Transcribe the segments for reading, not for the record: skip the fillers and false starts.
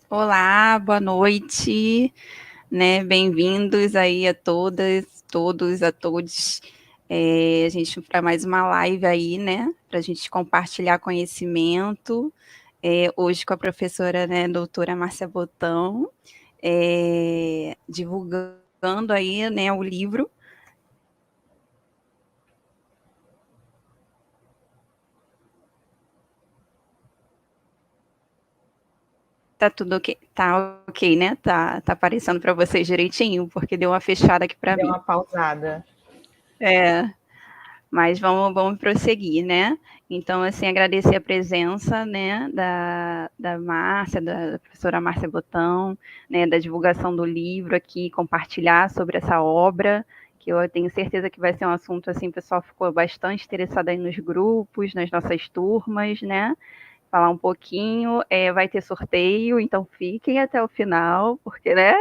Olá, boa noite, né? Bem-vindos aí a todas, todos, a todos. A gente para mais uma live aí, né? Para a gente compartilhar conhecimento. Hoje com a professora, né, doutora Márcia Botão, divulgando aí, né, o livro. Tá tudo ok? Tá ok, né? Tá aparecendo para vocês direitinho, porque deu uma fechada aqui para Deu mim. uma pausada. É. Mas vamos prosseguir, né? Então, assim, agradecer a presença, né, da Márcia, da professora Márcia Botão, né, da divulgação do livro aqui, compartilhar sobre essa obra, que eu tenho certeza que vai ser um assunto, assim, o pessoal ficou bastante interessado aí nos grupos, nas nossas turmas, né? Falar um pouquinho, vai ter sorteio, então fiquem até o final, porque, né,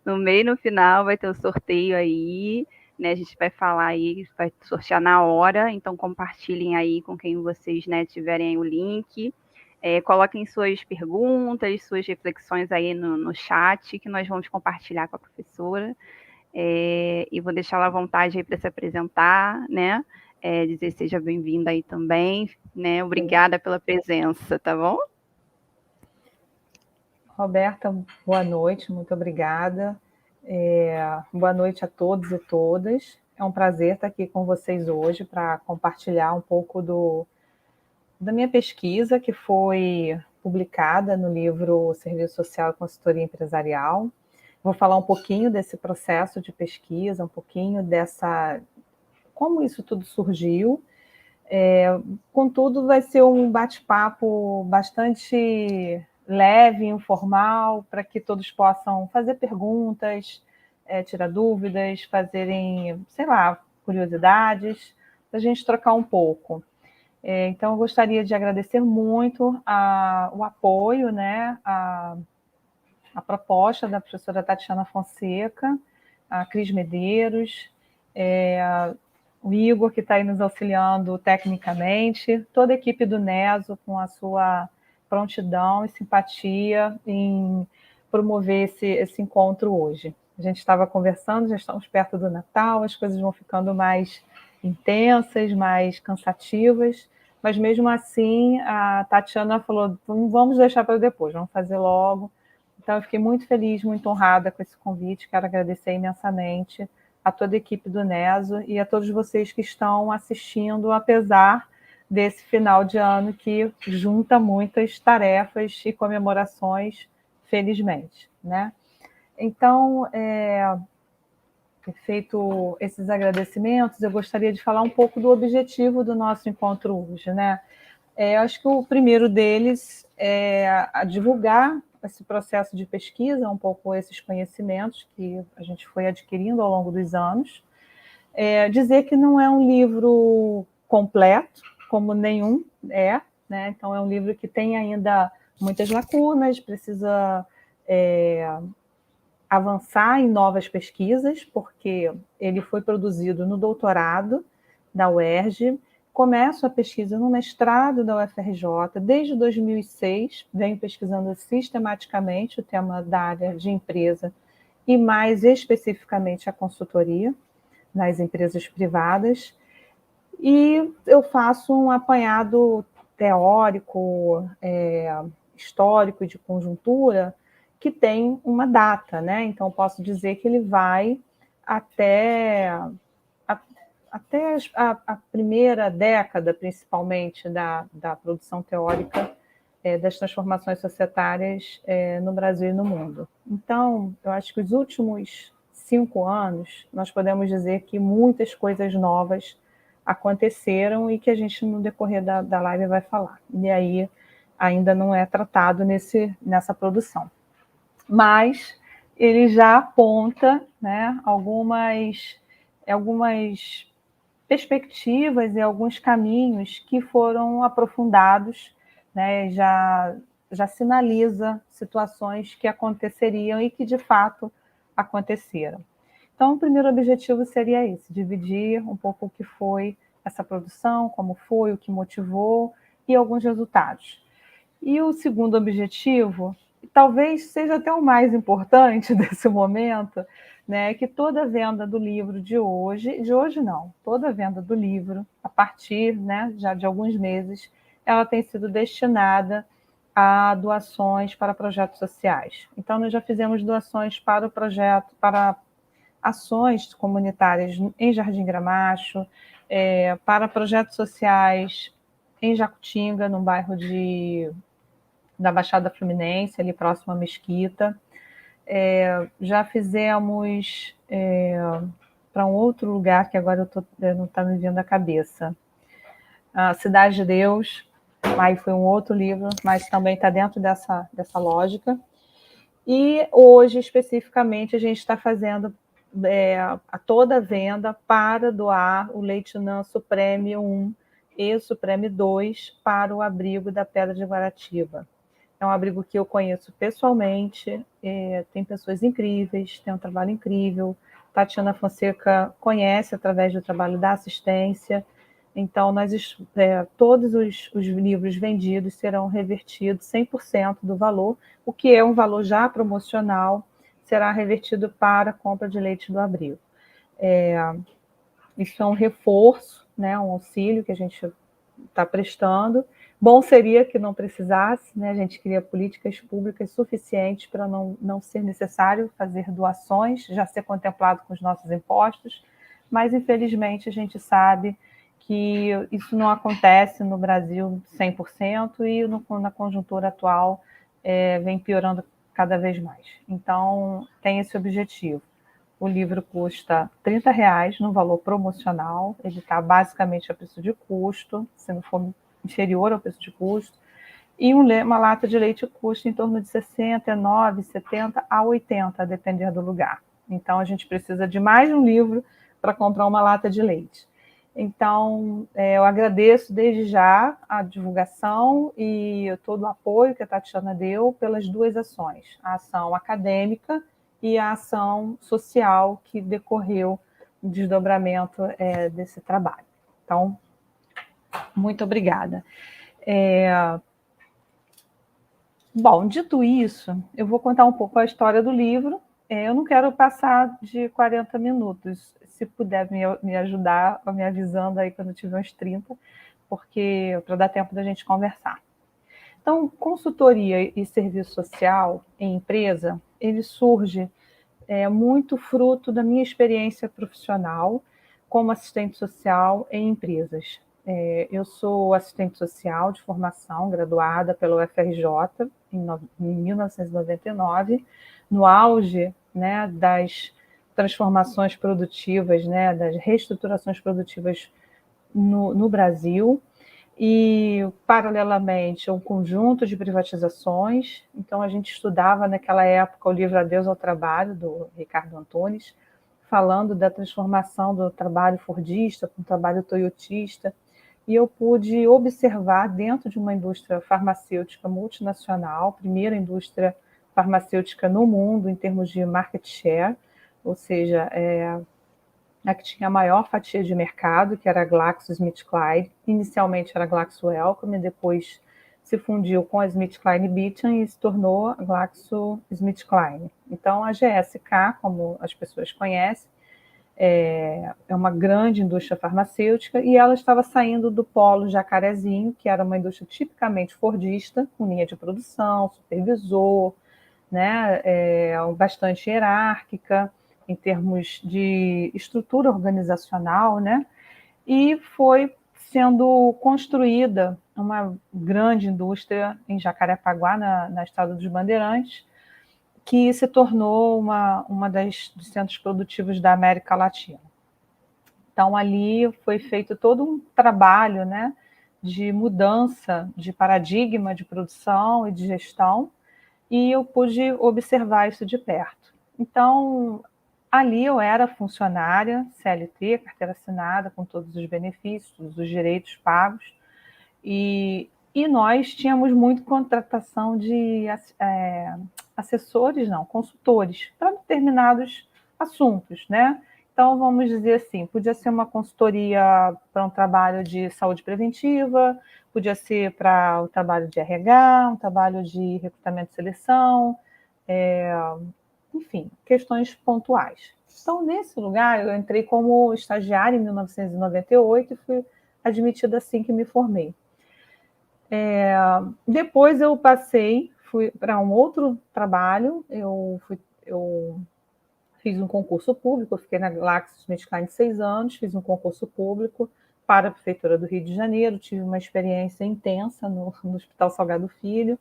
no meio e no final vai ter o sorteio aí, né? A gente vai falar aí, vai sortear na hora, então compartilhem aí com quem vocês, né, tiverem aí o link. Coloquem suas perguntas, suas reflexões aí no chat, que nós vamos compartilhar com a professora. E vou deixar ela à vontade aí para se apresentar, né? Dizer seja bem-vinda aí também, né? Obrigada pela presença, tá bom? Roberta, boa noite, muito obrigada. Boa noite a todos e todas. É um prazer estar aqui com vocês hoje para compartilhar um pouco da minha pesquisa, que foi publicada no livro Serviço Social e Consultoria Empresarial. Vou falar um pouquinho desse processo de pesquisa, um pouquinho como isso tudo surgiu. Contudo, vai ser um bate-papo bastante leve, informal, para que todos possam fazer perguntas, tirar dúvidas, fazerem, sei lá, curiosidades, para a gente trocar um pouco. Então, eu gostaria de agradecer muito o apoio, né, a proposta da professora Tatiana Fonseca, a Cris Medeiros, o Igor, que está aí nos auxiliando tecnicamente, toda a equipe do NESO, com a sua prontidão e simpatia em promover esse encontro hoje. A gente estava conversando, já estamos perto do Natal, as coisas vão ficando mais intensas, mais cansativas, mas mesmo assim a Tatiana falou, vamos deixar para depois, vamos fazer logo. Então eu fiquei muito feliz, muito honrada com esse convite, quero agradecer imensamente a toda a equipe do NESO e a todos vocês que estão assistindo, apesar desse final de ano que junta muitas tarefas e comemorações, felizmente, né? Então, feito esses agradecimentos, eu gostaria de falar um pouco do objetivo do nosso encontro hoje, né? Eu acho que o primeiro deles é a divulgar esse processo de pesquisa, um pouco esses conhecimentos que a gente foi adquirindo ao longo dos anos. Dizer que não é um livro completo, como nenhum né? Então, é um livro que tem ainda muitas lacunas, precisa avançar em novas pesquisas, porque ele foi produzido no doutorado da UERJ, começo a pesquisa no mestrado da UFRJ, desde 2006, venho pesquisando sistematicamente o tema da área de empresa e mais especificamente a consultoria nas empresas privadas, e eu faço um apanhado teórico, histórico de conjuntura, que tem uma data, né? Então, posso dizer que ele vai até, até a primeira década, principalmente, da produção teórica das transformações societárias no Brasil e no mundo. Então, eu acho que os últimos 5 anos, nós podemos dizer que muitas coisas novas aconteceram e que a gente, no decorrer da live, vai falar. E aí, ainda não é tratado nessa produção. Mas ele já aponta, né, algumas perspectivas e alguns caminhos que foram aprofundados, né, já sinaliza situações que aconteceriam e que, de fato, aconteceram. Então, o primeiro objetivo seria esse, dividir um pouco o que foi essa produção, como foi, o que motivou e alguns resultados. E o segundo objetivo talvez seja até o mais importante desse momento, né, que toda venda do livro de hoje não, toda venda do livro, a partir, né, já de alguns meses, ela tem sido destinada a doações para projetos sociais. Então, nós já fizemos doações para o projeto, para ações comunitárias em Jardim Gramacho, para projetos sociais em Jacutinga, no bairro da Baixada Fluminense, ali próximo à Mesquita. Já fizemos para um outro lugar que agora não está me vindo à cabeça. A Cidade de Deus, aí foi um outro livro, mas também está dentro dessa lógica. E hoje, especificamente, a gente está fazendo a toda a venda para doar o leite Nan Supreme 1 e o Supreme 2 para o abrigo da Pedra de Guaratiba. É um abrigo que eu conheço pessoalmente, tem pessoas incríveis, tem um trabalho incrível. Tatiana Fonseca conhece através do trabalho da assistência. Então, todos os livros vendidos serão revertidos 100% do valor, o que é um valor já promocional, será revertido para a compra de leite do abrigo. Isso é um reforço, né, um auxílio que a gente está prestando. Bom seria que não precisasse, né? A gente cria políticas públicas suficientes para não ser necessário fazer doações, já ser contemplado com os nossos impostos, mas infelizmente a gente sabe que isso não acontece no Brasil 100% e na conjuntura atual vem piorando cada vez mais. Então, tem esse objetivo. O livro custa R$30 no valor promocional, ele está basicamente a preço de custo, se não for inferior ao preço de custo, e uma lata de leite custa em torno de 69, 70 a 80, a depender do lugar. Então, a gente precisa de mais de um livro para comprar uma lata de leite. Então, eu agradeço desde já a divulgação e todo o apoio que a Tatiana deu pelas duas ações, a ação acadêmica e a ação social que decorreu do desdobramento desse trabalho. Então, muito obrigada. Bom, dito isso, eu vou contar um pouco a história do livro. Eu não quero passar de 40 minutos. Se puder me ajudar, me avisando aí quando tiver uns 30, porque para dar tempo da gente conversar. Então, consultoria e serviço social em empresa, ele surge muito fruto da minha experiência profissional como assistente social em empresas. Eu sou assistente social de formação, graduada pela UFRJ em 1999, no auge, né, das transformações produtivas, né, das reestruturações produtivas no Brasil, e, paralelamente, um conjunto de privatizações. Então, a gente estudava, naquela época, o livro Adeus ao Trabalho, do Ricardo Antunes, falando da transformação do trabalho fordista para o trabalho toyotista, e eu pude observar, dentro de uma indústria farmacêutica multinacional, primeira indústria farmacêutica no mundo em termos de market share, ou seja, a que tinha a maior fatia de mercado, que era a GlaxoSmithKline. Inicialmente era a GlaxoWellcome, depois se fundiu com a SmithKline Beaton e se tornou a GlaxoSmithKline. Então, a GSK, como as pessoas conhecem, é uma grande indústria farmacêutica e ela estava saindo do polo Jacarezinho, que era uma indústria tipicamente fordista, com linha de produção, supervisor, né, bastante hierárquica, em termos de estrutura organizacional, né? E foi sendo construída uma grande indústria em Jacarepaguá, na Estrada dos Bandeirantes, que se tornou uma dos centros produtivos da América Latina. Então, ali foi feito todo um trabalho, né, de mudança de paradigma de produção e de gestão, e eu pude observar isso de perto. Então, ali eu era funcionária, CLT, carteira assinada, com todos os benefícios, todos os direitos pagos, e nós tínhamos muito contratação de assessores, não, consultores, para determinados assuntos, né? Então, vamos dizer assim, podia ser uma consultoria para um trabalho de saúde preventiva, podia ser para o trabalho de RH, um trabalho de recrutamento e seleção, enfim, questões pontuais. Então, nesse lugar, eu entrei como estagiária em 1998 e fui admitida assim que me formei. Depois eu fui para um outro trabalho, eu fiz um concurso público, eu fiquei na GlaxoSmithKline 6 anos, fiz um concurso público para a Prefeitura do Rio de Janeiro, tive uma experiência intensa no Hospital Salgado Filho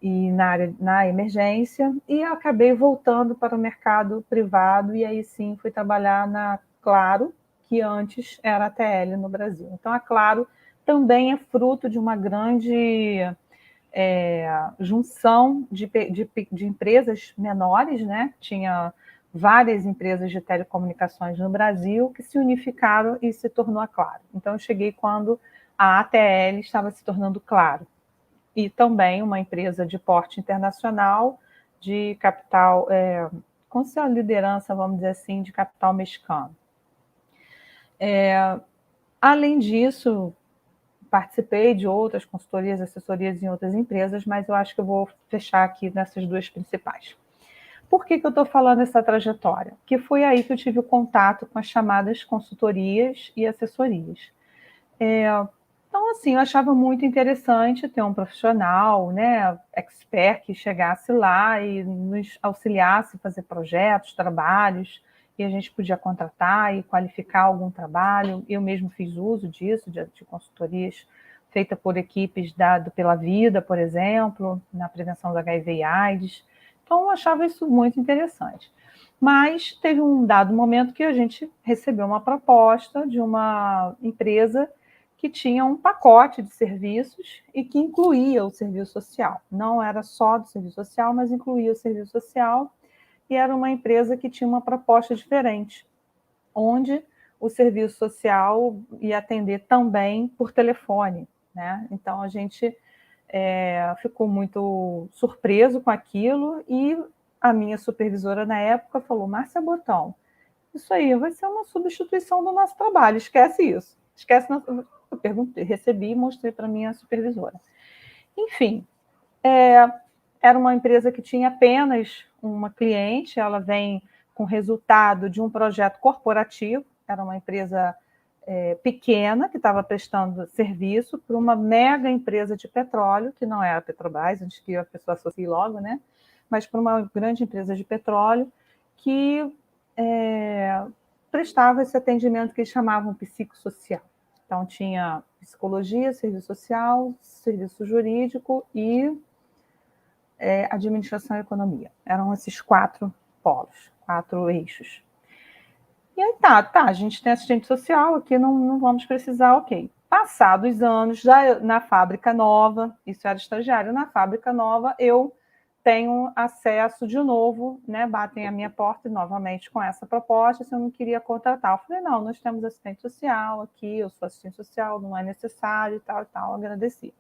e na emergência, e acabei voltando para o mercado privado, e aí sim fui trabalhar na Claro, que antes era a TL no Brasil. Então a Claro também é fruto de uma grande junção de empresas menores, né? Tinha várias empresas de telecomunicações no Brasil que se unificaram e se tornou a Claro. Então, eu cheguei quando a ATL estava se tornando Claro. E também uma empresa de porte internacional, de capital, com sua liderança, vamos dizer assim, de capital mexicano. Além disso, participei de outras consultorias, assessorias em outras empresas, mas eu acho que eu vou fechar aqui nessas duas principais. Por que eu estou falando essa trajetória? Porque foi aí que eu tive o contato com as chamadas consultorias e assessorias. Então, assim, eu achava muito interessante ter um profissional, né, expert, que chegasse lá e nos auxiliasse a fazer projetos, trabalhos, e a gente podia contratar e qualificar algum trabalho. Eu mesmo fiz uso disso, de consultorias feitas por equipes pela Vida, por exemplo, na prevenção do HIV e AIDS. Então, eu achava isso muito interessante. Mas teve um dado momento que a gente recebeu uma proposta de uma empresa que tinha um pacote de serviços e que incluía o serviço social. Não era só do serviço social, mas incluía o serviço social, e era uma empresa que tinha uma proposta diferente, onde o serviço social ia atender também por telefone, né? Então, a gente ficou muito surpreso com aquilo, e a minha supervisora na época falou: Márcia Botão, isso aí vai ser uma substituição do nosso trabalho, esquece isso. Esquece. Eu perguntei, recebi e mostrei para a minha supervisora. Enfim, era uma empresa que tinha apenas uma cliente, ela vem com resultado de um projeto corporativo, era uma empresa pequena, que estava prestando serviço para uma mega empresa de petróleo, que não era a Petrobras, antes que a pessoa associe logo, né? Mas para uma grande empresa de petróleo, que prestava esse atendimento que eles chamavam psicossocial. Então, tinha psicologia, serviço social, serviço jurídico e administração e economia. Eram esses 4 polos, 4 eixos. E aí a gente tem assistente social, aqui não vamos precisar, ok. Passados anos, já na fábrica nova, isso era estagiário, na fábrica nova eu tenho acesso de novo, né? Batem a minha porta novamente com essa proposta, se eu não queria contratar. Eu falei, não, nós temos assistente social aqui, eu sou assistente social, não é necessário, e tal, agradeci.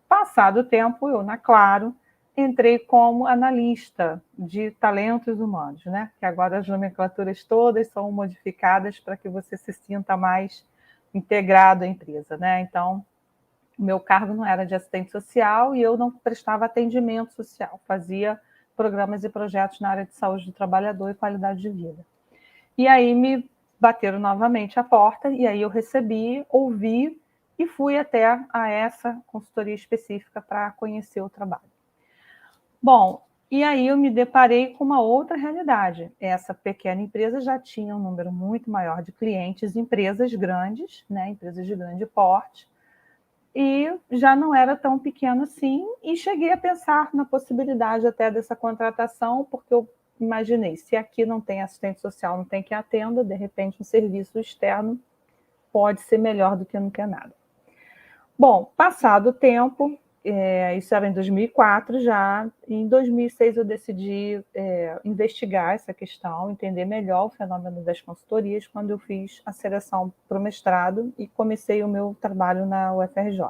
Passado o tempo, eu, na Claro, entrei como analista de talentos humanos, né? Que agora as nomenclaturas todas são modificadas para que você se sinta mais integrado à empresa, né? Então, o meu cargo não era de assistente social e eu não prestava atendimento social, fazia programas e projetos na área de saúde do trabalhador e qualidade de vida. E aí me bateram novamente a porta, e aí eu recebi, ouvi e fui até a essa consultoria específica para conhecer o trabalho. Bom, e aí eu me deparei com uma outra realidade. Essa pequena empresa já tinha um número muito maior de clientes, empresas grandes, né, empresas de grande porte, e já não era tão pequeno assim, e cheguei a pensar na possibilidade até dessa contratação, porque eu imaginei, se aqui não tem assistente social, não tem quem atenda, de repente um serviço externo pode ser melhor do que não ter nada. Bom, passado o tempo, isso era em 2004 já, em 2006 eu decidi investigar essa questão, entender melhor o fenômeno das consultorias, quando eu fiz a seleção para o mestrado e comecei o meu trabalho na UFRJ.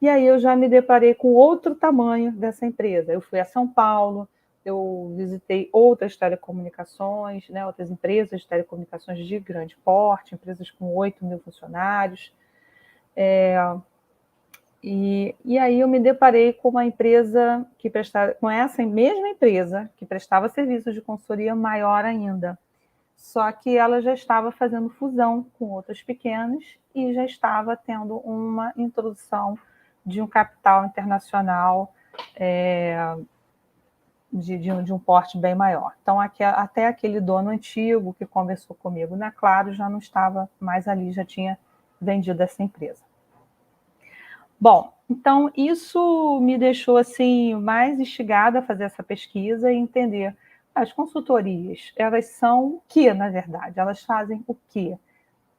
E aí eu já me deparei com outro tamanho dessa empresa. Eu fui a São Paulo, eu visitei outras telecomunicações, né, outras empresas de telecomunicações de grande porte, empresas com 8 mil funcionários. E aí eu me deparei com uma empresa que prestava, com essa mesma empresa que prestava serviços de consultoria maior ainda. Só que ela já estava fazendo fusão com outras pequenas e já estava tendo uma introdução de um capital internacional de um porte bem maior. Então, até aquele dono antigo que conversou comigo na Claro já não estava mais ali, já tinha vendido essa empresa. Bom, então isso me deixou assim mais instigada a fazer essa pesquisa e entender as consultorias, elas são o que, na verdade? Elas fazem o quê?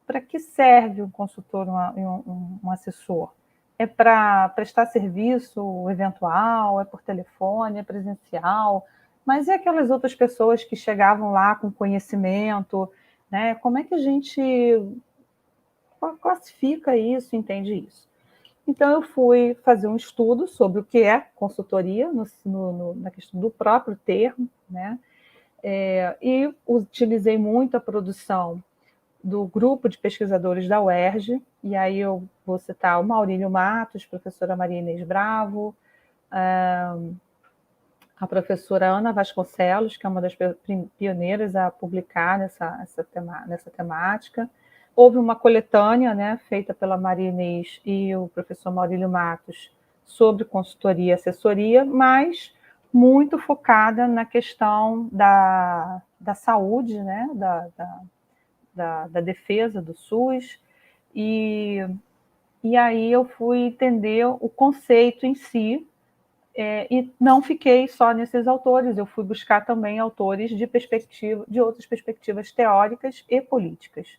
Para que serve um consultor, um assessor? É para prestar serviço eventual, é por telefone, é presencial, mas e aquelas outras pessoas que chegavam lá com conhecimento, né? Como é que a gente classifica isso, entende isso? Então, eu fui fazer um estudo sobre o que é consultoria, na questão do próprio termo, né? E utilizei muito a produção do grupo de pesquisadores da UERJ, e aí eu vou citar o Maurílio Matos, professora Maria Inês Bravo, a professora Ana Vasconcelos, que é uma das pioneiras a publicar nessa temática. Houve uma coletânea, né, feita pela Maria Inês e o professor Maurílio Matos sobre consultoria e assessoria, mas muito focada na questão da saúde, né, da defesa do SUS, e aí eu fui entender o conceito em si, e não fiquei só nesses autores, eu fui buscar também autores de outras perspectivas teóricas e políticas.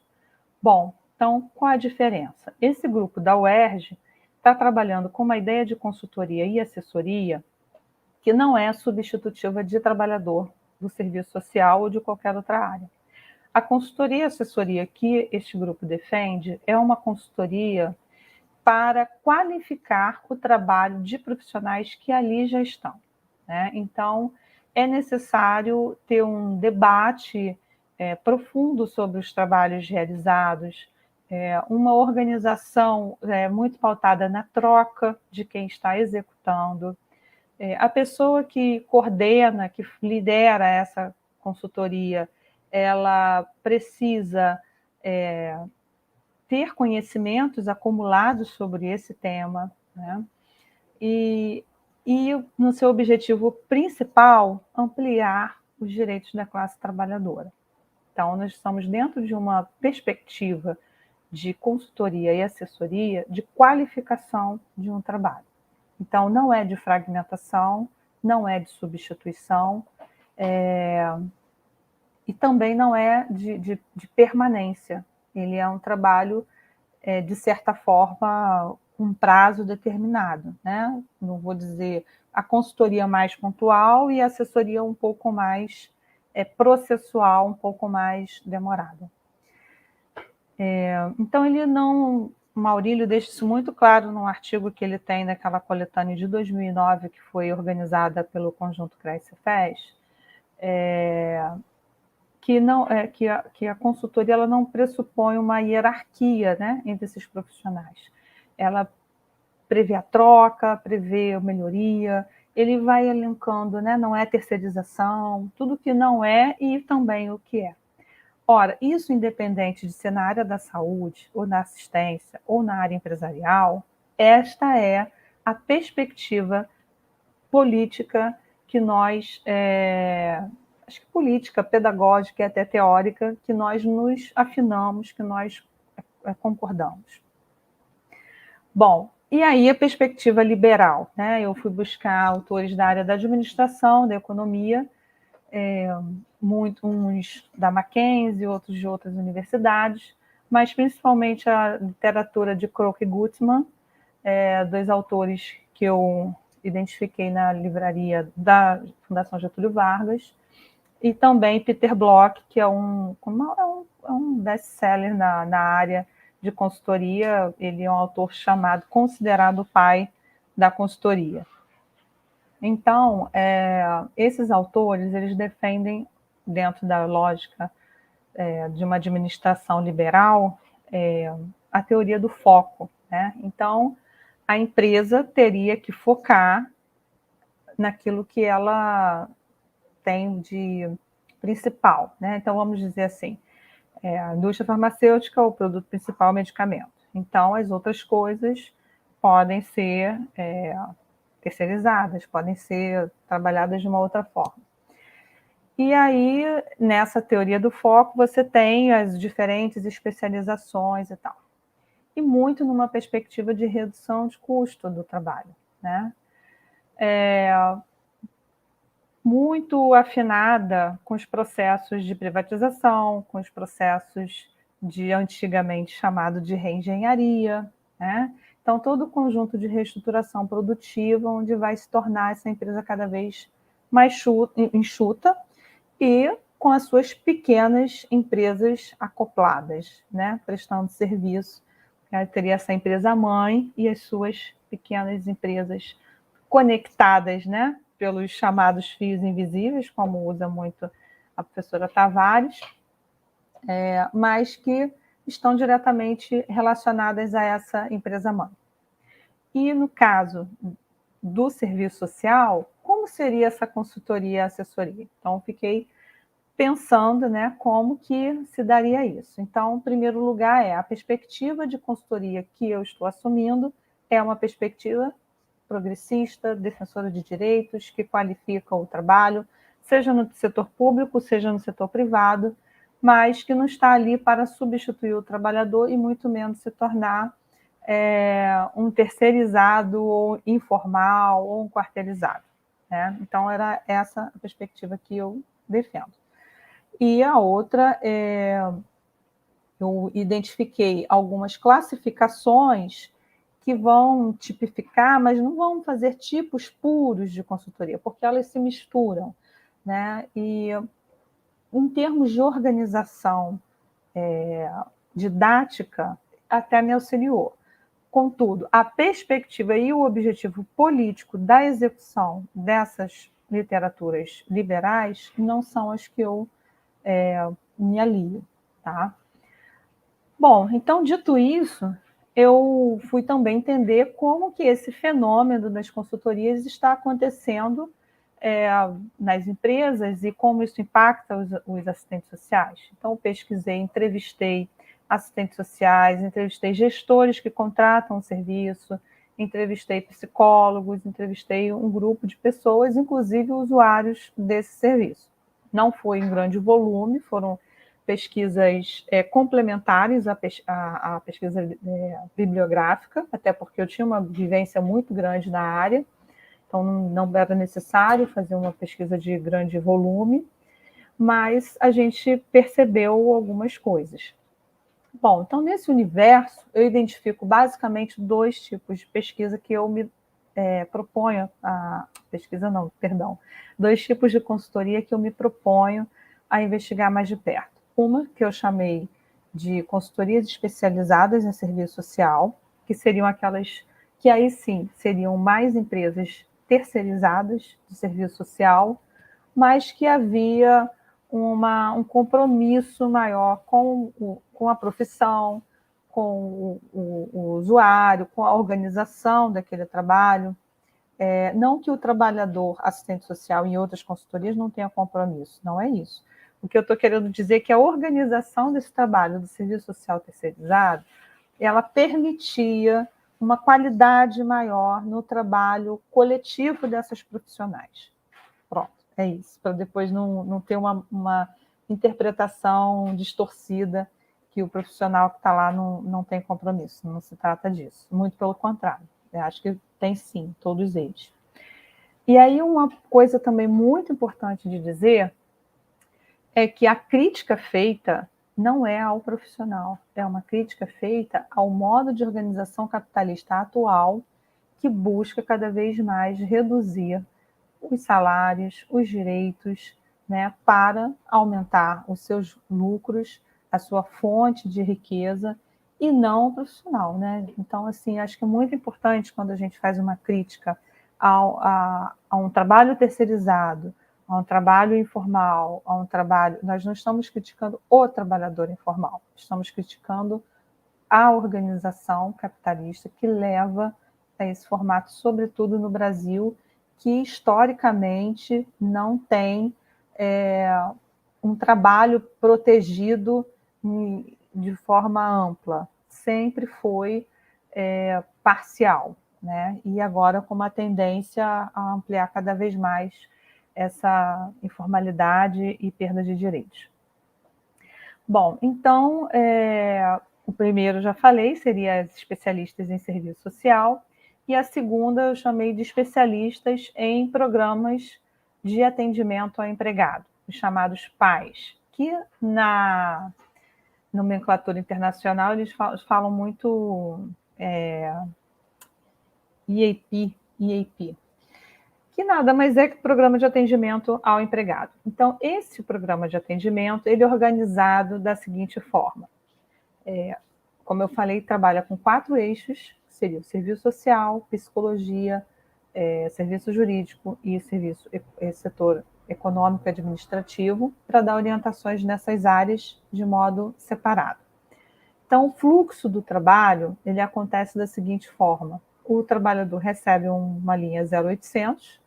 Bom, então, qual a diferença? Esse grupo da UERJ está trabalhando com uma ideia de consultoria e assessoria que não é substitutiva de trabalhador do serviço social ou de qualquer outra área. A consultoria e assessoria que este grupo defende é uma consultoria para qualificar o trabalho de profissionais que ali já estão, né? Então, é necessário ter um debate profundo sobre os trabalhos realizados, uma organização muito pautada na troca de quem está executando. A pessoa que coordena, que lidera essa consultoria, ela precisa ter conhecimentos acumulados sobre esse tema, né? E no seu objetivo principal, ampliar os direitos da classe trabalhadora. Então, nós estamos dentro de uma perspectiva de consultoria e assessoria de qualificação de um trabalho. Então, não é de fragmentação, não é de substituição, e também não é de permanência. Ele é um trabalho, de certa forma, um prazo determinado, né? Não vou dizer a consultoria mais pontual e a assessoria um pouco mais processual, um pouco mais demorada. Então, ele não... O Maurílio deixa isso muito claro num artigo que ele tem naquela coletânea de 2009, que foi organizada pelo Conjunto CREA-CEFES, que a consultoria ela não pressupõe uma hierarquia, né, entre esses profissionais. Ela prevê a troca, prevê a melhoria, ele vai elencando, né, não é terceirização, tudo que não é e também o que é. Ora, isso independente de ser na área da saúde, ou na assistência, ou na área empresarial, esta é a perspectiva política que nós, acho que política, pedagógica e até teórica, que nós nos afinamos, que nós concordamos. Bom, e aí a perspectiva liberal, né? Eu fui buscar autores da área da administração, da economia, uns da Mackenzie, outros de outras universidades, mas principalmente a literatura de Kroc e Gutmann, dois autores que eu identifiquei na livraria da Fundação Getúlio Vargas, e também Peter Block, que é um best-seller na área de consultoria. Ele é um autor considerado o pai da consultoria. Então, esses autores, eles defendem, dentro da lógica de uma administração liberal, a teoria do foco, né? Então, a empresa teria que focar naquilo que ela tem de principal, né? Então, vamos dizer assim, a indústria farmacêutica, o produto principal é o medicamento. Então, as outras coisas podem ser terceirizadas, podem ser trabalhadas de uma outra forma. E aí, nessa teoria do foco, você tem as diferentes especializações e tal. E muito numa perspectiva de redução de custo do trabalho, né? Muito afinada com os processos de privatização, com os processos de antigamente chamado de reengenharia, né? Então, todo o conjunto de reestruturação produtiva, onde vai se tornar essa empresa cada vez mais enxuta e com as suas pequenas empresas acopladas, né? Prestando serviço. Aí teria essa empresa mãe e as suas pequenas empresas conectadas, né? Pelos chamados fios invisíveis, como usa muito a professora Tavares, mas que estão diretamente relacionadas a essa empresa-mãe. E no caso do serviço social, como seria essa consultoria e assessoria? Então, fiquei pensando, né, como que se daria isso. Então, em primeiro lugar, a perspectiva de consultoria que eu estou assumindo é uma perspectiva progressista, defensora de direitos, que qualifica o trabalho, seja no setor público, seja no setor privado, mas que não está ali para substituir o trabalhador e muito menos se tornar um terceirizado ou informal ou um quartelizado, né? Então, era essa a perspectiva que eu defendo. E a outra, eu identifiquei algumas classificações que vão tipificar, mas não vão fazer tipos puros de consultoria, porque elas se misturam, né? E em termos de organização didática, até me auxiliou. Contudo, a perspectiva e o objetivo político da execução dessas literaturas liberais não são as que eu me alio, tá? Bom, então, dito isso, eu fui também entender como que esse fenômeno das consultorias está acontecendo nas empresas e como isso impacta os assistentes sociais. Então, pesquisei, entrevistei assistentes sociais, entrevistei gestores que contratam o serviço, entrevistei psicólogos, entrevistei um grupo de pessoas, inclusive usuários desse serviço. Não foi em grande volume, foram pesquisas complementares à pesquisa bibliográfica, até porque eu tinha uma vivência muito grande na área, então não era necessário fazer uma pesquisa de grande volume, mas a gente percebeu algumas coisas. Bom, então nesse universo eu identifico basicamente dois tipos de pesquisa que eu me proponho, dois tipos de consultoria que eu me proponho a investigar mais de perto. Uma que eu chamei de consultorias especializadas em serviço social, que seriam aquelas que aí sim seriam mais empresas terceirizadas de serviço social, mas que havia um compromisso maior com a profissão, com o usuário, com a organização daquele trabalho. Não que o trabalhador assistente social em outras consultorias não tenha compromisso, não é isso. O que eu estou querendo dizer é que a organização desse trabalho do serviço social terceirizado, ela permitia uma qualidade maior no trabalho coletivo dessas profissionais. Pronto, é isso, para depois não ter uma interpretação distorcida que o profissional que está lá não tem compromisso, não se trata disso, muito pelo contrário, eu acho que tem sim, todos eles. E aí uma coisa também muito importante de dizer é que a crítica feita não é ao profissional, é uma crítica feita ao modo de organização capitalista atual que busca cada vez mais reduzir os salários, os direitos, né, para aumentar os seus lucros, a sua fonte de riqueza, e não o profissional, né? Então, assim, acho que é muito importante quando a gente faz uma crítica a um trabalho terceirizado, a um trabalho informal, a um trabalho... Nós não estamos criticando o trabalhador informal, estamos criticando a organização capitalista que leva a esse formato, sobretudo no Brasil, que historicamente não tem um trabalho protegido de forma ampla, sempre foi parcial, né? E agora com uma tendência a ampliar cada vez mais essa informalidade e perda de direitos. Bom, então, o primeiro já falei, seria as especialistas em serviço social, e a segunda eu chamei de especialistas em programas de atendimento ao empregado, os chamados PAEs, que na nomenclatura internacional eles falam muito EAP, que nada mais é que programa de atendimento ao empregado. Então, esse programa de atendimento, ele é organizado da seguinte forma. Como eu falei, trabalha com 4 eixos, que seria o serviço social, psicologia, serviço jurídico e setor econômico e administrativo, para dar orientações nessas áreas de modo separado. Então, o fluxo do trabalho, ele acontece da seguinte forma. O trabalhador recebe uma linha 0800,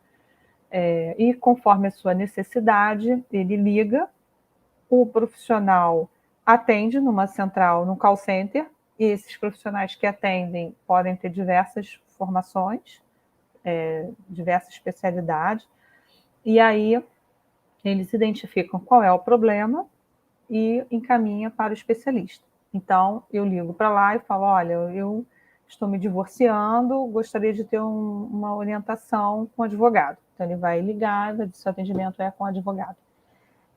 e conforme a sua necessidade, ele liga, o profissional atende numa central, num call center, e esses profissionais que atendem podem ter diversas formações, diversas especialidades, e aí eles identificam qual é o problema e encaminha para o especialista. Então, eu ligo para lá e falo, olha, eu estou me divorciando, gostaria de ter uma orientação com o advogado. Então, ele vai ligar, vai dizer, seu atendimento é com o advogado.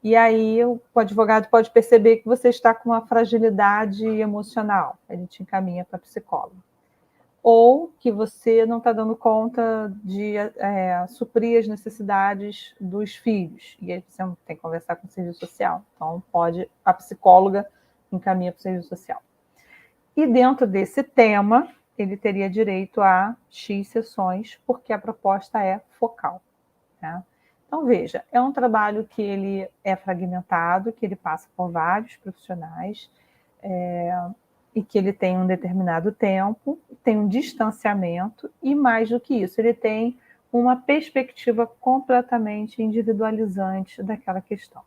E aí o advogado pode perceber que você está com uma fragilidade emocional, ele te encaminha para psicólogo. Ou que você não está dando conta de suprir as necessidades dos filhos, e aí você tem que conversar com o serviço social. Então, a psicóloga encaminha para o serviço social. E dentro desse tema, ele teria direito a X sessões, porque a proposta é focal, né? Então, veja, é um trabalho que ele é fragmentado, que ele passa por vários profissionais, e que ele tem um determinado tempo, tem um distanciamento, e mais do que isso, ele tem uma perspectiva completamente individualizante daquela questão.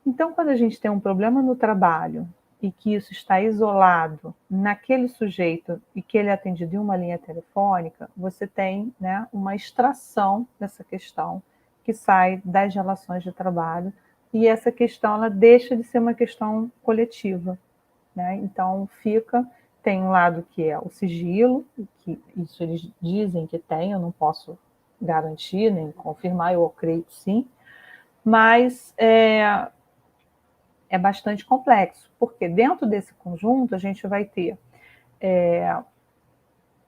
Então, quando a gente tem um problema no trabalho, e que isso está isolado naquele sujeito e que ele é atendido em uma linha telefônica, você tem, né, uma extração dessa questão que sai das relações de trabalho, e essa questão ela deixa de ser uma questão coletiva, né? Então tem um lado que é o sigilo, que isso eles dizem que tem, eu não posso garantir nem confirmar, eu acredito sim, mas é bastante complexo, porque dentro desse conjunto a gente vai ter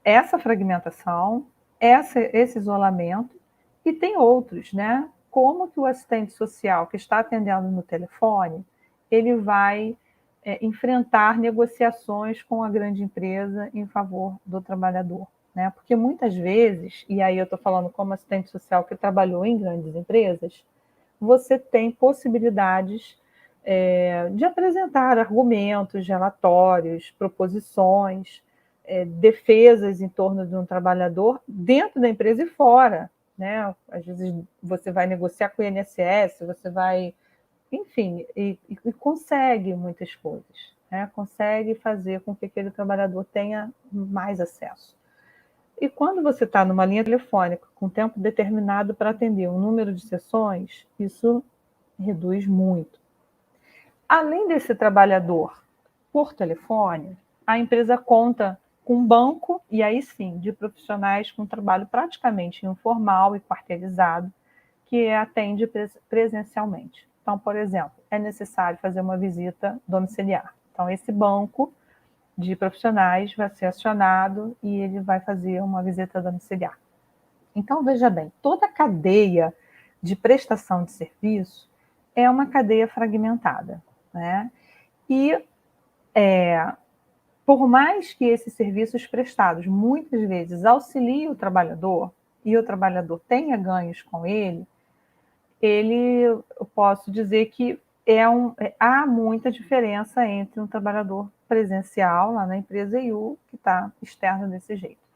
essa fragmentação, esse isolamento, e tem outros, né? Como que o assistente social que está atendendo no telefone, ele vai enfrentar negociações com a grande empresa em favor do trabalhador, né? Porque muitas vezes, e aí eu estou falando como assistente social que trabalhou em grandes empresas, você tem possibilidades de apresentar argumentos, relatórios, proposições, defesas em torno de um trabalhador dentro da empresa e fora, né? Às vezes você vai negociar com o INSS, você vai, enfim, e consegue muitas coisas, né? Consegue fazer com que aquele trabalhador tenha mais acesso. E quando você está numa linha telefônica com tempo determinado para atender um número de sessões, isso reduz muito. Além desse trabalhador por telefone, a empresa conta com um banco, e aí sim, de profissionais com trabalho praticamente informal e quarteirizado, que atende presencialmente. Então, por exemplo, é necessário fazer uma visita domiciliar. Então, esse banco de profissionais vai ser acionado e ele vai fazer uma visita domiciliar. Então, veja bem, toda a cadeia de prestação de serviço é uma cadeia fragmentada, né? E por mais que esses serviços prestados muitas vezes auxiliem o trabalhador, e o trabalhador tenha ganhos com ele, eu posso dizer que há muita diferença entre um trabalhador presencial lá na empresa e o que está externo desse jeito.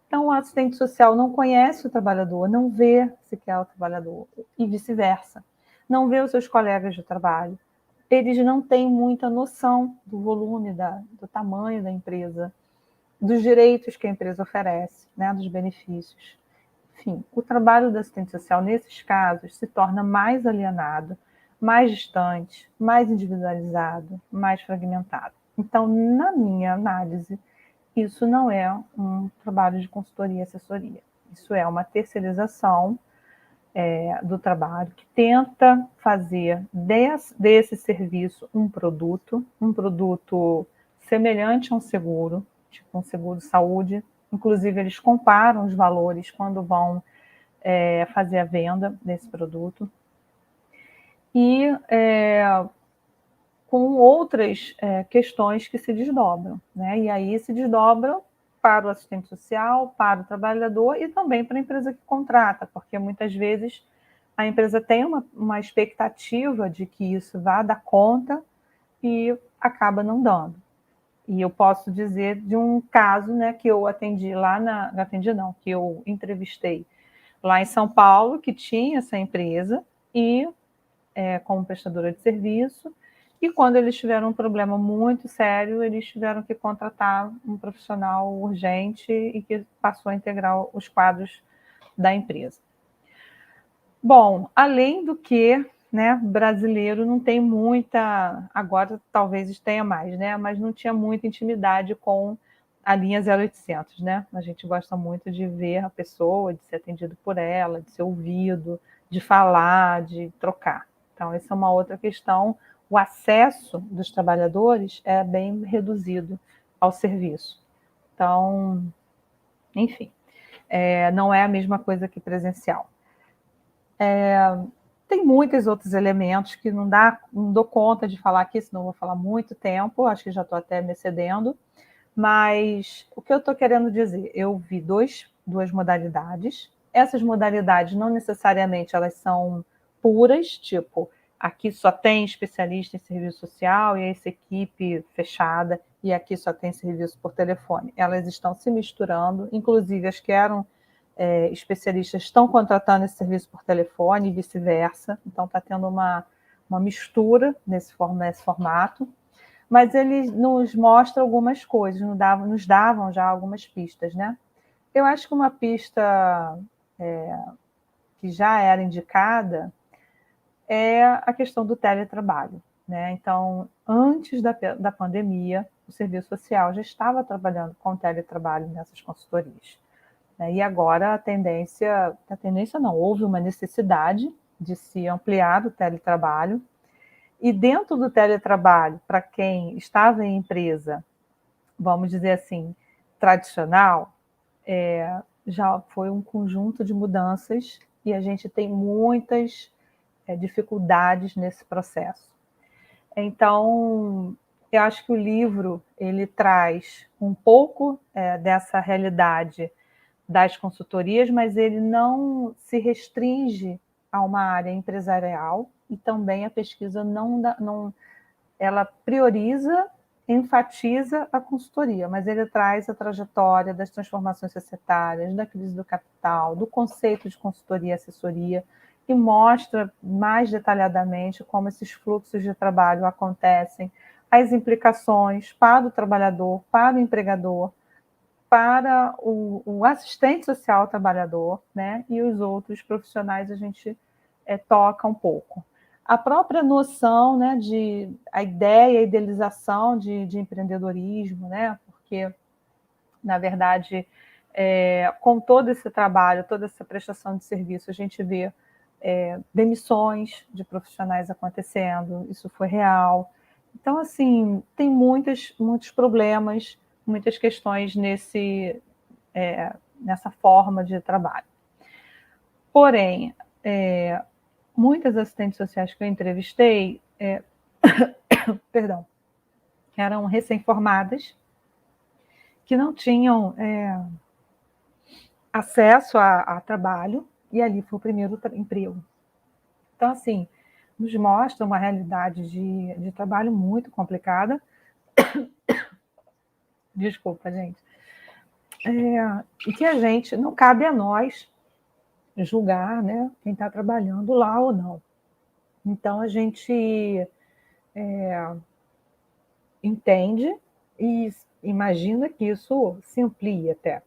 Então, o assistente social não conhece o trabalhador, não vê sequer o trabalhador, e vice-versa. Não vê os seus colegas de trabalho. Eles não têm muita noção do volume, do tamanho da empresa, dos direitos que a empresa oferece, né, dos benefícios. Enfim, o trabalho do assistente social, nesses casos, se torna mais alienado, mais distante, mais individualizado, mais fragmentado. Então, na minha análise, isso não é um trabalho de consultoria e assessoria. Isso é uma terceirização do trabalho que tenta fazer desse serviço um produto semelhante a um seguro, tipo um seguro-saúde. Inclusive, eles comparam os valores quando vão fazer a venda desse produto. E com outras questões que se desdobram, né? E aí se desdobram para o assistente social, para o trabalhador e também para a empresa que contrata, porque muitas vezes a empresa tem uma expectativa de que isso vá dar conta e acaba não dando. E eu posso dizer de um caso, né, que eu atendi que eu entrevistei lá em São Paulo, que tinha essa empresa e como prestadora de serviço, e quando eles tiveram um problema muito sério, eles tiveram que contratar um profissional urgente e que passou a integrar os quadros da empresa. Bom, além do que, né, brasileiro não tem muita, agora talvez tenha mais, né, mas não tinha muita intimidade com a linha 0800, né? A gente gosta muito de ver a pessoa, de ser atendido por ela, de ser ouvido, de falar, de trocar. Então, essa é uma outra questão. O acesso dos trabalhadores é bem reduzido ao serviço. Então, enfim, não é a mesma coisa que presencial. Tem muitos outros elementos que não dou conta de falar aqui, senão vou falar muito tempo, acho que já estou até me excedendo, mas o que eu estou querendo dizer? Eu vi duas modalidades. Essas modalidades não necessariamente elas são puras, tipo, aqui só tem especialista em serviço social e essa equipe fechada, e aqui só tem serviço por telefone. Elas estão se misturando, inclusive as que eram especialistas estão contratando esse serviço por telefone e vice-versa, então está tendo uma mistura nesse formato, mas ele nos mostra algumas coisas, nos davam já algumas pistas, né? Eu acho que uma pista que já era indicada é a questão do teletrabalho, né? Então, antes da pandemia, o serviço social já estava trabalhando com teletrabalho nessas consultorias. E agora a tendência não, houve uma necessidade de se ampliar o teletrabalho, e dentro do teletrabalho, para quem estava em empresa, vamos dizer assim, tradicional, já foi um conjunto de mudanças e a gente tem muitas dificuldades nesse processo. Então, eu acho que o livro ele traz um pouco dessa realidade das consultorias, mas ele não se restringe a uma área empresarial e também a pesquisa ela prioriza, enfatiza a consultoria, mas ele traz a trajetória das transformações societárias, da crise do capital, do conceito de consultoria e assessoria, e mostra mais detalhadamente como esses fluxos de trabalho acontecem, as implicações para o trabalhador, para o empregador, para o assistente social trabalhador, né? E os outros profissionais a gente toca um pouco. A própria noção, né, a ideia, a idealização de empreendedorismo, né? Porque, na verdade, com todo esse trabalho, toda essa prestação de serviço, a gente vê demissões de profissionais acontecendo, isso foi real. Então, assim, tem muitos problemas, muitas questões nessa forma de trabalho. Porém, muitas assistentes sociais que eu entrevistei, perdão, eram recém-formadas, que não tinham acesso a trabalho, e ali foi o primeiro emprego. Então, assim, nos mostra uma realidade de trabalho muito complicada. Desculpa, gente. E que a gente, não cabe a nós julgar, né, quem está trabalhando lá ou não. Então, a gente entende e imagina que isso se amplie até.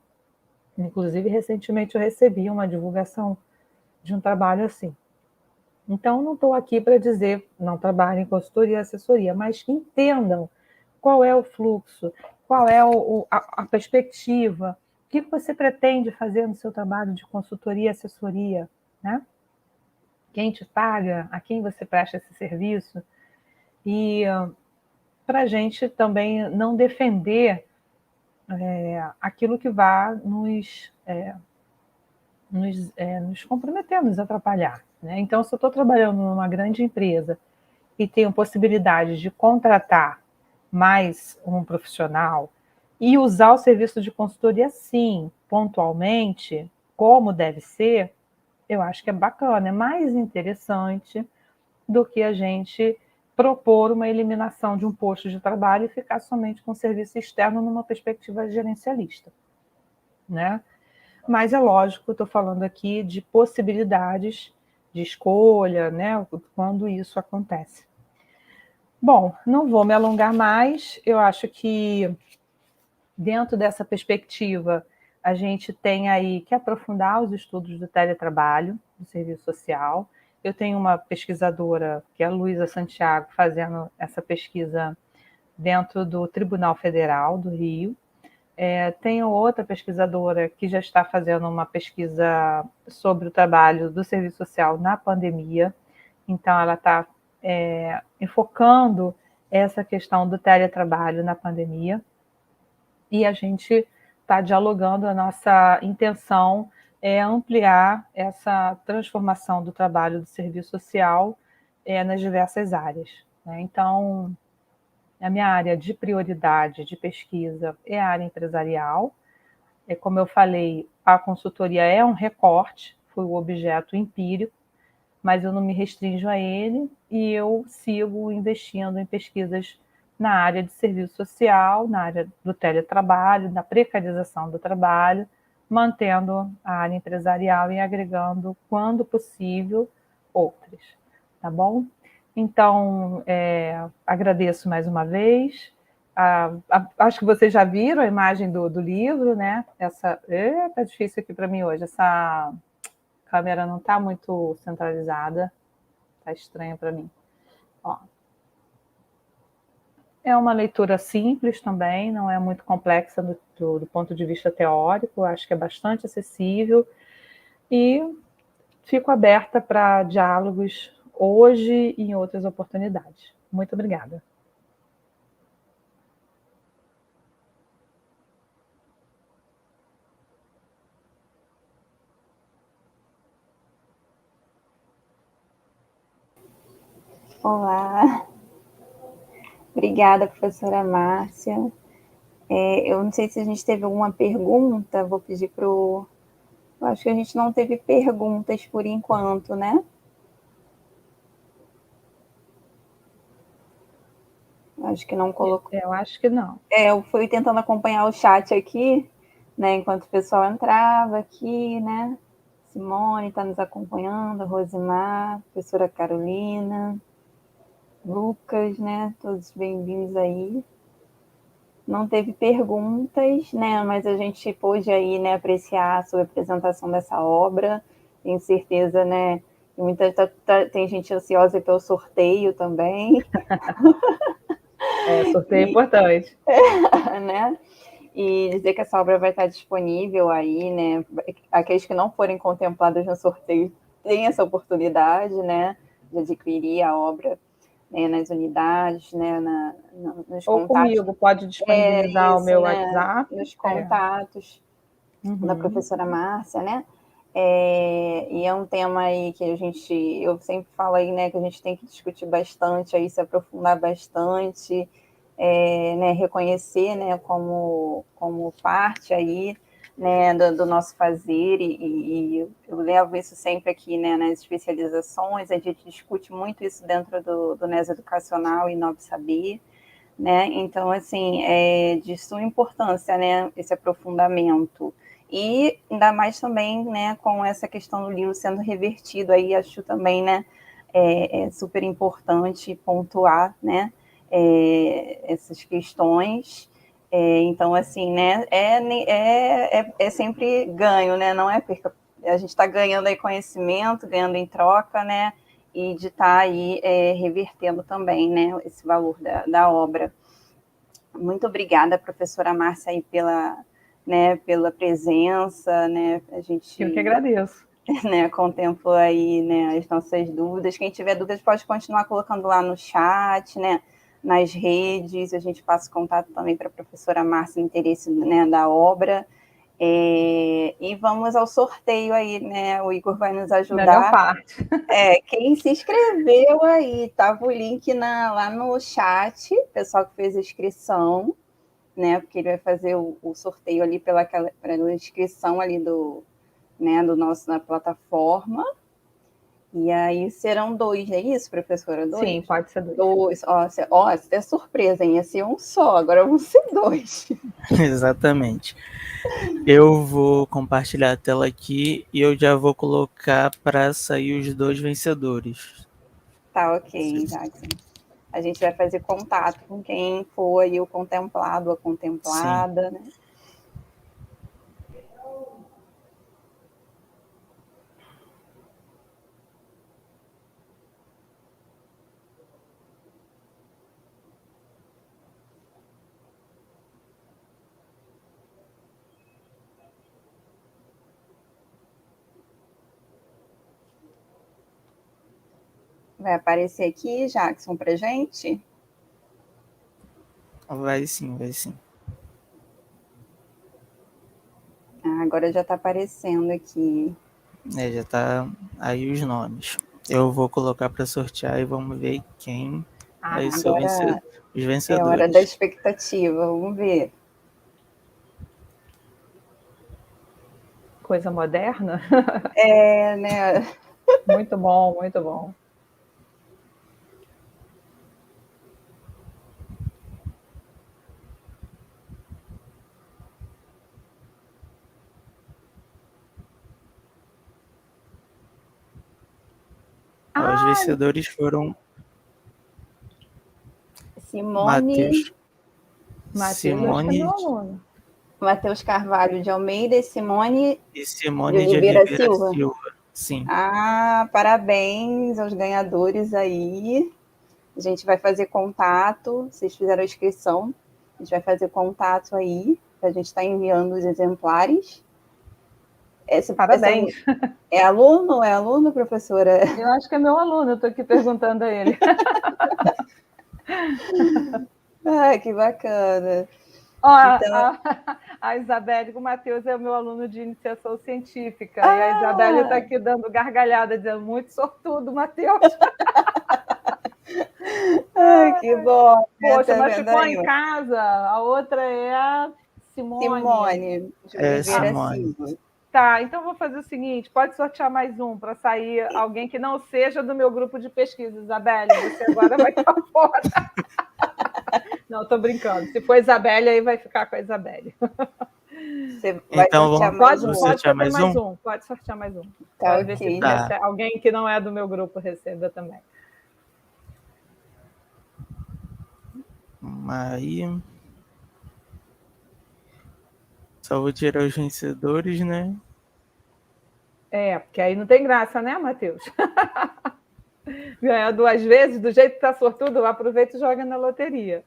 Inclusive, recentemente eu recebi uma divulgação de um trabalho assim. Então, não estou aqui para dizer não trabalhem em consultoria e assessoria, mas que entendam qual é o fluxo, qual é a perspectiva, o que você pretende fazer no seu trabalho de consultoria e assessoria, né? Quem te paga, a quem você presta esse serviço, e para a gente também não defender aquilo que vá nos comprometer, nos atrapalhar, né? Então, se eu estou trabalhando numa grande empresa e tenho possibilidade de contratar mais um profissional e usar o serviço de consultoria, sim, pontualmente, como deve ser, eu acho que é bacana, é mais interessante do que a gente propor uma eliminação de um posto de trabalho e ficar somente com o serviço externo numa perspectiva gerencialista, né? Mas é lógico, estou falando aqui de possibilidades de escolha, né, quando isso acontece. Bom, não vou me alongar mais, eu acho que dentro dessa perspectiva a gente tem aí que aprofundar os estudos do teletrabalho, do serviço social. Eu tenho uma pesquisadora, que é a Luísa Santiago, fazendo essa pesquisa dentro do Tribunal Federal do Rio. Tenho outra pesquisadora que já está fazendo uma pesquisa sobre o trabalho do serviço social na pandemia. Então, ela está enfocando essa questão do teletrabalho na pandemia. E a gente está dialogando, a nossa intenção é ampliar essa transformação do trabalho do serviço social nas diversas áreas, né? Então, a minha área de prioridade de pesquisa é a área empresarial. Como eu falei, a consultoria é um recorte, foi o objeto empírico, mas eu não me restringo a ele e eu sigo investindo em pesquisas na área de serviço social, na área do teletrabalho, na precarização do trabalho, mantendo a área empresarial e agregando, quando possível, outras. Tá bom? Então, agradeço mais uma vez. Acho que vocês já viram a imagem do livro, né? Tá difícil aqui para mim hoje. Essa câmera não está muito centralizada. Está estranho para mim. Ó. É uma leitura simples também, não é muito complexa do ponto de vista teórico, acho que é bastante acessível e fico aberta para diálogos hoje e em outras oportunidades. Muito obrigada. Olá, obrigada, professora Márcia. Eu não sei se a gente teve alguma pergunta, vou pedir para o... Eu acho que a gente não teve perguntas por enquanto, né? Acho que não colocou. Eu acho que não. Eu fui tentando acompanhar o chat aqui, né, enquanto o pessoal entrava aqui, né? Simone está nos acompanhando, Rosimar, professora Carolina, Lucas, né? Todos bem-vindos aí. Não teve perguntas, né? Mas a gente pôde aí, né, apreciar sobre a apresentação dessa obra. Tenho certeza, né? Tem gente ansiosa pelo sorteio também. Sorteio é importante. Né? E dizer que essa obra vai estar disponível aí, né? Aqueles que não forem contemplados no sorteio têm essa oportunidade, né? De adquirir a obra, né, nas unidades, né? Nos Ou contatos. comigo, pode disponibilizar o meu né? WhatsApp. Nos contatos da professora Márcia, né? E é um tema aí que eu sempre falo aí, né, que a gente tem que discutir bastante, aí se aprofundar bastante, né, reconhecer, né, como parte aí né, do nosso fazer, e eu levo isso sempre aqui, né, nas especializações, a gente discute muito isso dentro do NES Educacional e Novo Saber, né, então, assim, é de suma importância, né, esse aprofundamento, e ainda mais também, né, com essa questão do livro sendo revertido, aí acho também, né, é super importante pontuar, né, essas questões. Então, assim, né, é sempre ganho, né, não é perca. A gente está ganhando aí conhecimento, ganhando em troca, né, e de estar tá aí revertendo também, né, esse valor da obra. Muito obrigada, professora Márcia, aí pela presença, né, a gente... Eu que agradeço. Né, contemplo aí, né, as nossas dúvidas. Quem tiver dúvidas pode continuar colocando lá no chat, né, nas redes. A gente passa o contato também para a professora Márcia, interesse, né, da obra. E vamos ao sorteio aí, né? O Igor vai nos Melhor ajudar. parte. Quem se inscreveu aí, tava o link lá no chat, pessoal que fez a inscrição, né? Porque ele vai fazer o sorteio ali pela inscrição ali do nosso na plataforma. E aí serão 2, é isso, professora? 2? Sim, pode ser 2. 2. Ó, isso é surpresa, hein? Ia ser um só, agora vão ser 2. Exatamente. Eu vou compartilhar a tela aqui e eu já vou colocar para sair os 2 vencedores. Tá, ok, Jackson. A gente vai fazer contato com quem for aí o contemplado, a contemplada, né? Vai aparecer aqui, Jackson, pra gente? Vai sim, vai sim. Agora já está aparecendo aqui. Já tá aí os nomes. Eu vou colocar para sortear e vamos ver quem vai ser os vencedores. É hora da expectativa, vamos ver. Coisa moderna? Né? Muito bom, muito bom. Os vencedores foram Simone. Matheus Carvalho de Almeida e Simone de Oliveira Silva. Sim. Parabéns aos ganhadores aí. A gente vai fazer contato. Vocês fizeram a inscrição. A gente vai fazer contato aí para a gente estar enviando os exemplares. Parabéns. É aluno? É aluno, professora? Eu acho que é meu aluno, eu estou aqui perguntando a ele. Que bacana. Então... A Isabelle, o Matheus é o meu aluno de iniciação científica. E a Isabelle está aqui dando gargalhada, dizendo muito sortudo, Matheus. Que bom. Poxa, mas ficou em casa. A outra é a Simone. De Oliveira Silva. Tá, então vou fazer o seguinte, pode sortear mais um para sair alguém que não seja do meu grupo de pesquisa, Isabelle, você agora vai estar fora. Não, estou brincando. Se for Isabelle, aí vai ficar com a Isabelle. Então vamos sortear mais um? Pode sortear mais um. Tá, pode ver se alguém que não é do meu grupo receba também. Aí... Só vou tirar os vencedores, né? Porque aí não tem graça, né, Matheus? Ganhar 2 vezes, do jeito que tá sortudo, aproveita e joga na loteria.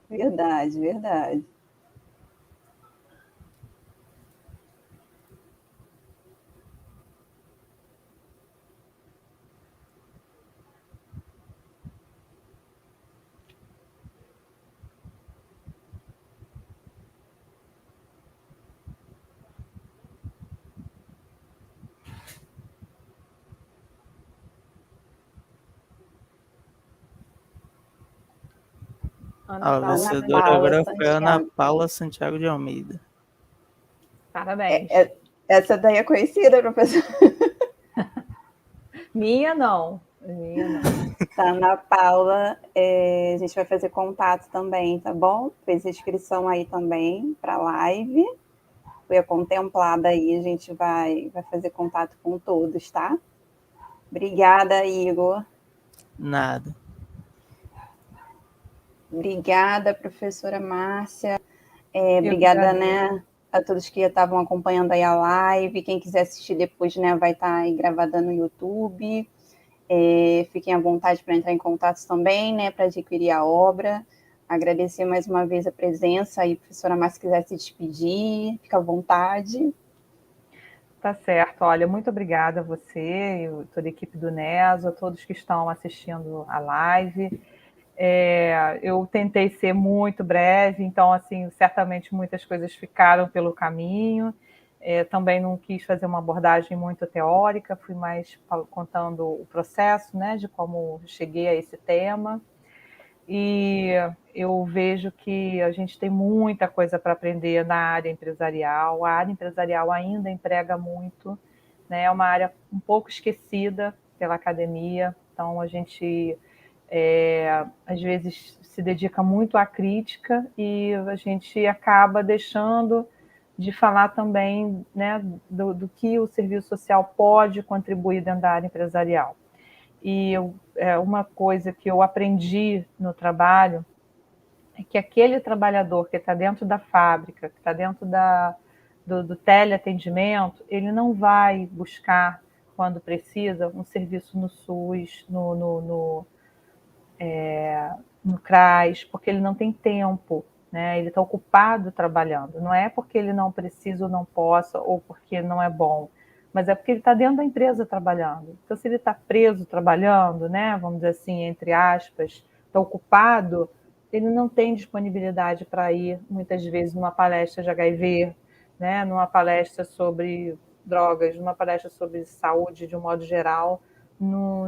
Verdade, verdade. A vencedora agora foi a Ana Paula Santiago de Almeida. Parabéns. Essa daí é conhecida, professora? Minha não. Minha não. Tá, Ana Paula, a gente vai fazer contato também, tá bom? Fez a inscrição aí também para a live. Foi contemplada aí, a gente vai fazer contato com todos, tá? Obrigada, Igor. Nada. Obrigada, professora Márcia. Obrigada, né, a todos que estavam acompanhando aí a live. Quem quiser assistir depois, né, vai estar aí gravada no YouTube. Fiquem à vontade para entrar em contato também, né, para adquirir a obra. Agradecer mais uma vez a presença aí, professora Márcia, se quiser se despedir, fica à vontade. Tá certo. Olha, muito obrigada a você, toda a equipe do NESO, a todos que estão assistindo a live. Eu tentei ser muito breve, então, assim, certamente muitas coisas ficaram pelo caminho. Também não quis fazer uma abordagem muito teórica, fui mais contando o processo, né, de como cheguei a esse tema. E eu vejo que a gente tem muita coisa para aprender na área empresarial. A área empresarial ainda emprega muito, né? É uma área um pouco esquecida pela academia, então a gente às vezes se dedica muito à crítica e a gente acaba deixando de falar também, né, do que o serviço social pode contribuir dentro da área empresarial. E uma coisa que eu aprendi no trabalho é que aquele trabalhador que está dentro da fábrica, que está dentro do teleatendimento, ele não vai buscar, quando precisa, um serviço no SUS, no CRAS, porque ele não tem tempo, né? Ele está ocupado trabalhando. Não é porque ele não precisa ou não possa, ou porque não é bom, mas é porque ele está dentro da empresa trabalhando. Então, se ele está preso trabalhando, né, vamos dizer assim, entre aspas, está ocupado, ele não tem disponibilidade para ir, muitas vezes, numa palestra de HIV, né, numa palestra sobre drogas, numa palestra sobre saúde, de um modo geral,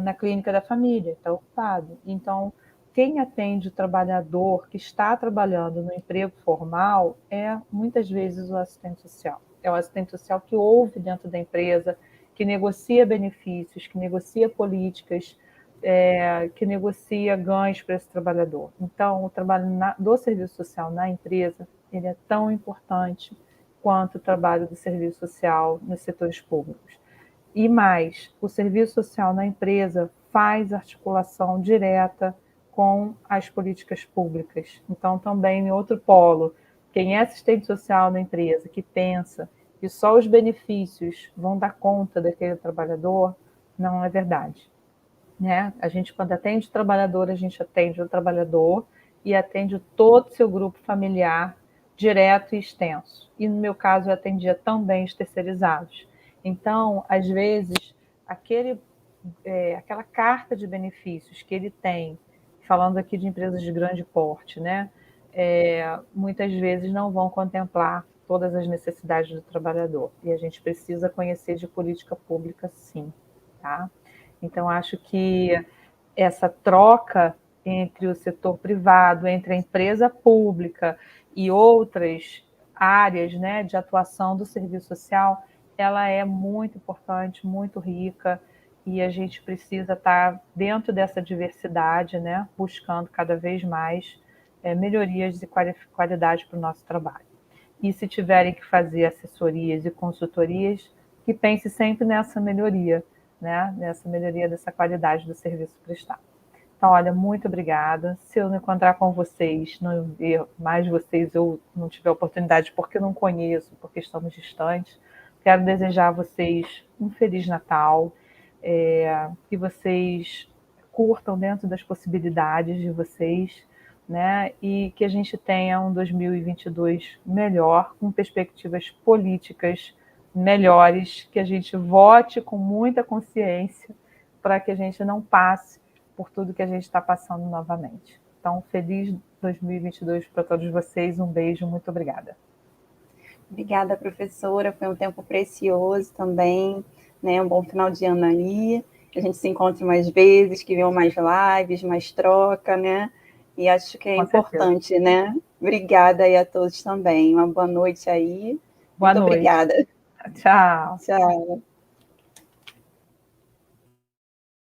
na clínica da família, está ocupado. Então, quem atende o trabalhador que está trabalhando no emprego formal é, muitas vezes, o assistente social. É o assistente social que ouve dentro da empresa, que negocia benefícios, que negocia políticas, que negocia ganhos para esse trabalhador. Então, o trabalho do serviço social na empresa, ele é tão importante quanto o trabalho do serviço social nos setores públicos. E mais, o serviço social na empresa faz articulação direta com as políticas públicas. Então, também em outro polo, quem é assistente social na empresa, que pensa que só os benefícios vão dar conta daquele trabalhador, não é verdade. Né? A gente, quando atende o trabalhador, a gente atende o trabalhador e atende todo o seu grupo familiar, direto e extenso. E, no meu caso, eu atendia também os terceirizados. Então, às vezes, aquela carta de benefícios que ele tem, falando aqui de empresas de grande porte, né, muitas vezes não vão contemplar todas as necessidades do trabalhador. E a gente precisa conhecer de política pública, sim. Tá? Então, acho que essa troca entre o setor privado, entre a empresa pública e outras áreas, né, de atuação do serviço social, ela é muito importante, muito rica, e a gente precisa estar dentro dessa diversidade, né, buscando cada vez mais melhorias e qualidade para o nosso trabalho. E se tiverem que fazer assessorias e consultorias, que pense sempre nessa melhoria, né, nessa melhoria dessa qualidade do serviço prestado. Então, olha, muito obrigada. Se eu não encontrar com vocês, não ver mais vocês, eu não tiver oportunidade porque eu não conheço, porque estamos distantes, quero desejar a vocês um Feliz Natal, que vocês curtam dentro das possibilidades de vocês, né? E que a gente tenha um 2022 melhor, com perspectivas políticas melhores, que a gente vote com muita consciência para que a gente não passe por tudo que a gente está passando novamente. Então, feliz 2022 para todos vocês. Um beijo, muito obrigada. Obrigada, professora. Foi um tempo precioso também, né? Um bom final de ano aí. A gente se encontre mais vezes, que venham mais lives, mais troca, né? E acho que é importante, né? Obrigada aí a todos também. Uma boa noite aí. Boa Muito noite. obrigada. Tchau. Tchau.